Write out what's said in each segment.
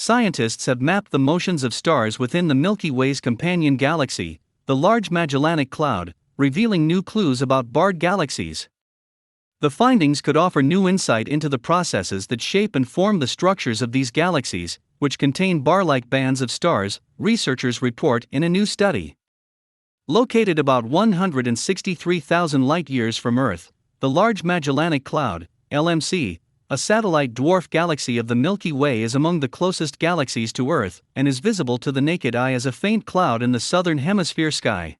Scientists have mapped the motions of stars within the Milky Way's companion galaxy, the Large Magellanic Cloud, revealing new clues about barred galaxies. The findings could offer new insight into the processes that shape and form the structures of these galaxies, which contain bar-like bands of stars, researchers report in a new study. Located about 163,000 light-years from Earth, the Large Magellanic Cloud, LMC, a satellite dwarf galaxy of the Milky Way, is among the closest galaxies to Earth and is visible to the naked eye as a faint cloud in the southern hemisphere sky.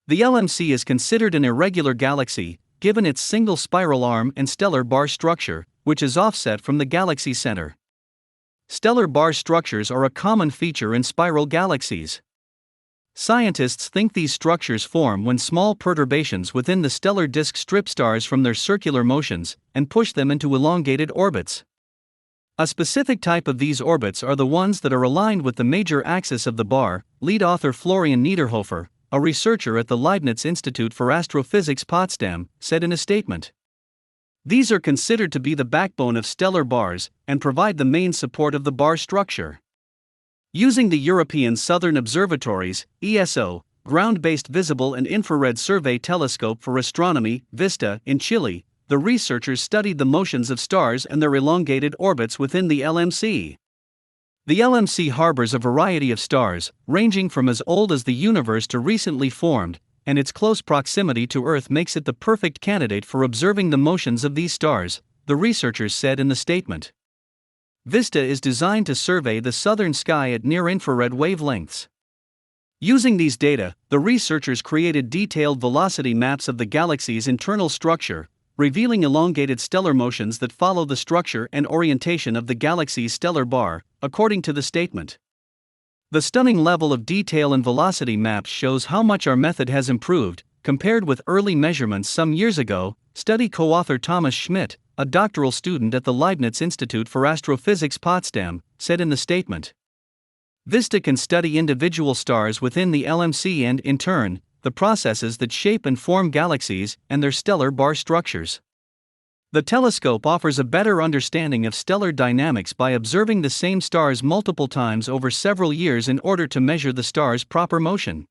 The LMC is considered an irregular galaxy, given its single spiral arm and stellar bar structure, which is offset from the galaxy center. Stellar bar structures are a common feature in spiral galaxies. Scientists think these structures form when small perturbations within the stellar disk strip stars from their circular motions and push them into elongated orbits. A specific type of these orbits are the ones that are aligned with the major axis of the bar, lead author Florian Niederhofer, a researcher at the Leibniz Institute for Astrophysics Potsdam, said in a statement. These are considered to be the backbone of stellar bars and provide the main support of the bar structure. Using the European Southern Observatory's ESO, ground-based visible and infrared survey telescope for astronomy, VISTA, in Chile, the researchers studied the motions of stars and their elongated orbits within the LMC. The LMC harbors a variety of stars, ranging from as old as the universe to recently formed, and its close proximity to Earth makes it the perfect candidate for observing the motions of these stars, the researchers said in the statement. VISTA is designed to survey the southern sky at near-infrared wavelengths. Using these data, the researchers created detailed velocity maps of the galaxy's internal structure, revealing elongated stellar motions that follow the structure and orientation of the galaxy's stellar bar, according to the statement. The stunning level of detail and velocity maps shows how much our method has improved, compared with early measurements some years ago, study co-author Thomas Schmidt, a doctoral student at the Leibniz Institute for Astrophysics Potsdam, said in the statement. VISTA can study individual stars within the LMC and, in turn, the processes that shape and form galaxies and their stellar bar structures. The telescope offers a better understanding of stellar dynamics by observing the same stars multiple times over several years in order to measure the star's proper motion.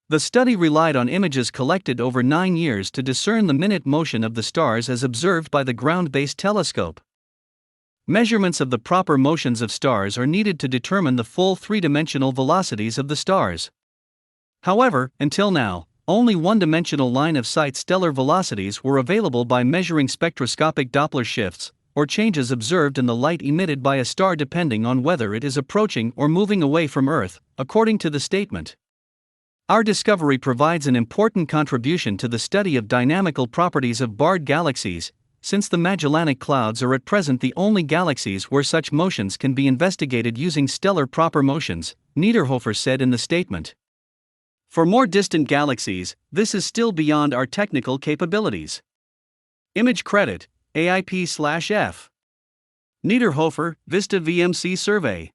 The study relied on images collected over 9 years to discern the minute motion of the stars as observed by the ground-based telescope. Measurements of the proper motions of stars are needed to determine the full three-dimensional velocities of the stars. However, until now, only one-dimensional line-of-sight stellar velocities were available by measuring spectroscopic Doppler shifts, or changes observed in the light emitted by a star depending on whether it is approaching or moving away from Earth, according to the statement. Our discovery provides an important contribution to the study of dynamical properties of barred galaxies, since the Magellanic Clouds are at present the only galaxies where such motions can be investigated using stellar proper motions, Niederhofer said in the statement. For more distant galaxies, this is still beyond our technical capabilities. Image credit, AIP/F. Niederhofer, VISTA VMC Survey.